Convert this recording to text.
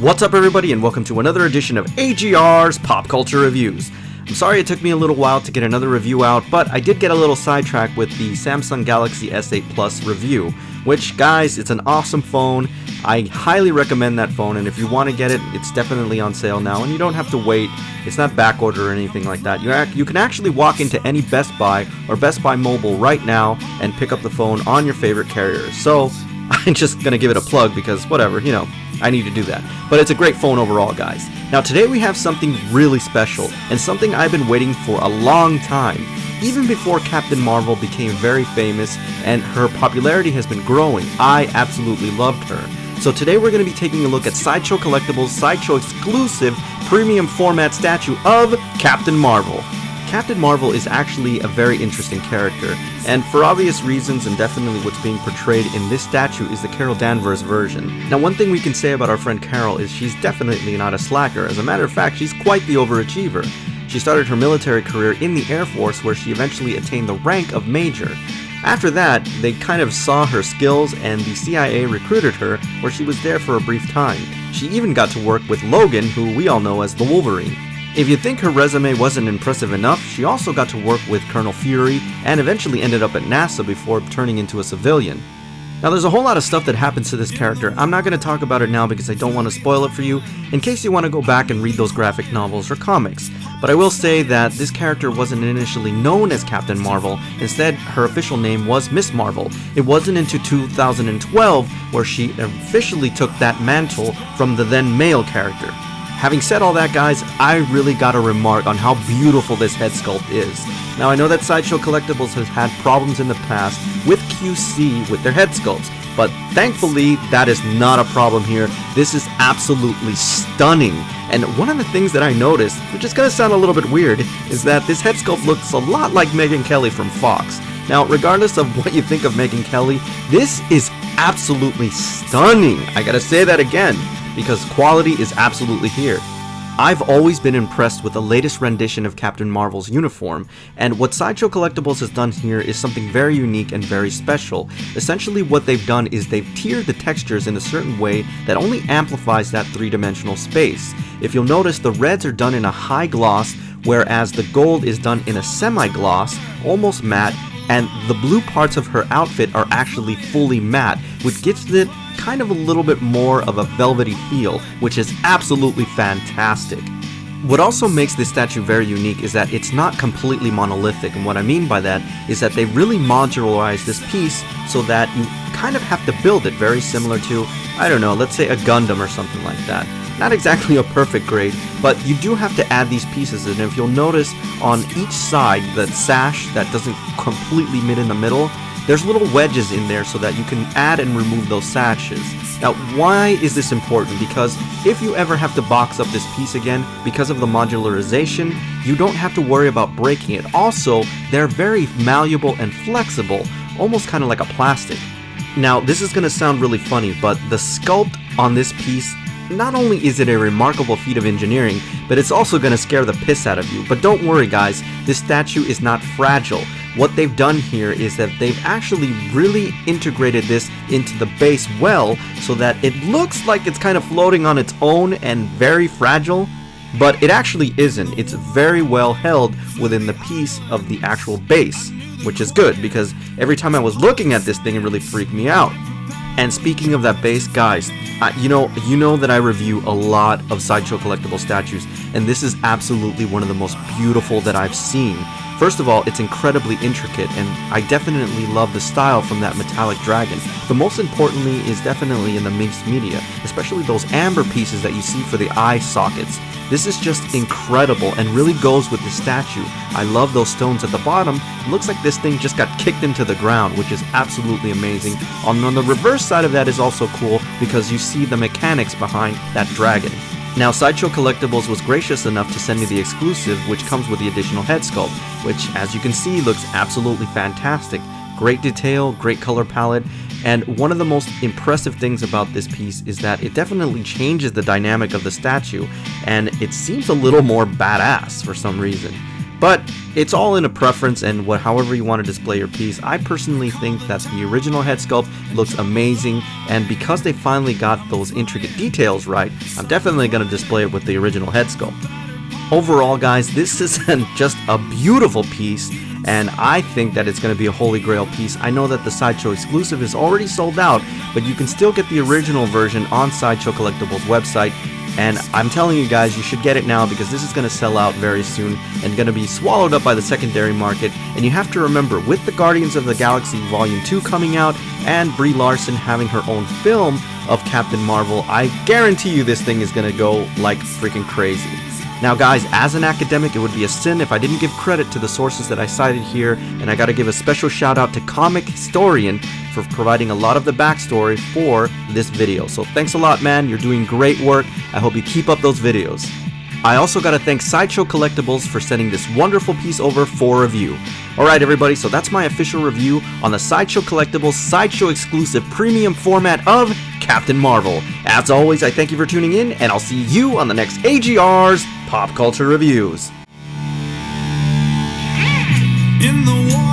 What's up everybody and welcome to another edition of AGR's Pop Culture Reviews. I'm sorry it took me a little while to get another review out, but I did get a little sidetracked with the Samsung Galaxy S8 Plus review, which, guys, it's an awesome phone. I highly recommend that phone, and if you want to get it, it's definitely on sale now, and you don't have to wait. It's not back order or anything like that. You can actually walk into any Best Buy or Best Buy Mobile right now and pick up the phone on your favorite carrier. So, I'm just gonna give it a plug because whatever, I need to do that. But it's a great phone overall, guys. Now today we have something really special, and something I've been waiting for a long time. Even before Captain Marvel became very famous and her popularity has been growing, I absolutely loved her. So today we're going to be taking a look at SideShow Collectibles' SideShow exclusive premium format statue of Captain Marvel. Captain Marvel is actually a very interesting character, and for obvious reasons and definitely what's being portrayed in this statue is the Carol Danvers version. Now one thing we can say about our friend Carol is she's definitely not a slacker. As a matter of fact, she's quite the overachiever. She started her military career in the Air Force, where she eventually attained the rank of Major. After that, they kind of saw her skills and the CIA recruited her, where she was there for a brief time. She even got to work with Logan, who we all know as the Wolverine. If you think her resume wasn't impressive enough, she also got to work with Colonel Fury and eventually ended up at NASA before turning into a civilian. Now there's a whole lot of stuff that happens to this character. I'm not going to talk about it now because I don't want to spoil it for you, in case you want to go back and read those graphic novels or comics. But I will say that this character wasn't initially known as Captain Marvel. Instead, her official name was Miss Marvel. It wasn't until 2012 where she officially took that mantle from the then male character. Having said all that, guys, I really gotta remark on how beautiful this head sculpt is. Now I know that SideShow Collectibles has had problems in the past with QC with their head sculpts, but thankfully that is not a problem here. This is absolutely stunning. And one of the things that I noticed, which is gonna sound a little bit weird, is that this head sculpt looks a lot like Megyn Kelly from Fox. Now, regardless of what you think of Megyn Kelly, this is absolutely stunning. I gotta say that again, because quality is absolutely here. I've always been impressed with the latest rendition of Captain Marvel's uniform, and what SideShow Collectibles has done here is something very unique and very special. Essentially what they've done is they've tiered the textures in a certain way that only amplifies that three-dimensional space. If you'll notice, the reds are done in a high gloss, whereas the gold is done in a semi-gloss, almost matte, and the blue parts of her outfit are actually fully matte, which gives it kind of a little bit more of a velvety feel, which is absolutely fantastic. What also makes this statue very unique is that it's not completely monolithic, and what I mean by that is that they really modularized this piece so that you kind of have to build it very similar to, I don't know, let's say a Gundam or something like that. Not exactly a perfect grade, but you do have to add these pieces, and if you'll notice on each side, the sash that doesn't completely meet in the middle, there's little wedges in there so that you can add and remove those sashes. Now, why is this important? Because if you ever have to box up this piece again, because of the modularization, you don't have to worry about breaking it. Also, they're very malleable and flexible, almost kind of like a plastic. Now, this is going to sound really funny, but the sculpt on this piece, not only is it a remarkable feat of engineering, but it's also going to scare the piss out of you. But don't worry, guys, this statue is not fragile. What they've done here is that they've actually really integrated this into the base well, so that it looks like it's kind of floating on its own and very fragile, but it actually isn't. It's very well held within the piece of the actual base, which is good, because every time I was looking at this thing, it really freaked me out. And speaking of that base, guys, you know that I review a lot of SideShow Collectible statues, and this is absolutely one of the most beautiful that I've seen. First of all, it's incredibly intricate, and I definitely love the style from that metallic dragon. But most importantly is definitely in the mixed media, especially those amber pieces that you see for the eye sockets. This is just incredible and really goes with the statue. I love those stones at the bottom. It looks like this thing just got kicked into the ground, which is absolutely amazing. On the reverse side of that is also cool because you see the mechanics behind that dragon. Now, SideShow Collectibles was gracious enough to send me the exclusive, which comes with the additional head sculpt, which, as you can see, looks absolutely fantastic. Great detail, great color palette, and one of the most impressive things about this piece is that it definitely changes the dynamic of the statue, and it seems a little more badass for some reason. But it's all in a preference and however you want to display your piece. I personally think that the original head sculpt looks amazing, and because they finally got those intricate details right, I'm definitely going to display it with the original head sculpt. Overall, guys, this is just a beautiful piece, and I think that it's going to be a holy grail piece. I know that the SideShow exclusive is already sold out, but you can still get the original version on SideShow Collectibles website. And I'm telling you guys, you should get it now because this is going to sell out very soon and going to be swallowed up by the secondary market. And you have to remember, with the Guardians of the Galaxy Volume 2 coming out and Brie Larson having her own film of Captain Marvel, I guarantee you this thing is going to go like freaking crazy. Now guys, as an academic, it would be a sin if I didn't give credit to the sources that I cited here, and I gotta give a special shout out to Comic Historian for providing a lot of the backstory for this video. So thanks a lot, man, you're doing great work. I hope you keep up those videos. I also gotta thank SideShow Collectibles for sending this wonderful piece over for review. Alright everybody, so that's my official review on the SideShow Collectibles SideShow exclusive premium format of Captain Marvel. As always, I thank you for tuning in, and I'll see you on the next AGR's Pop Culture Reviews. In the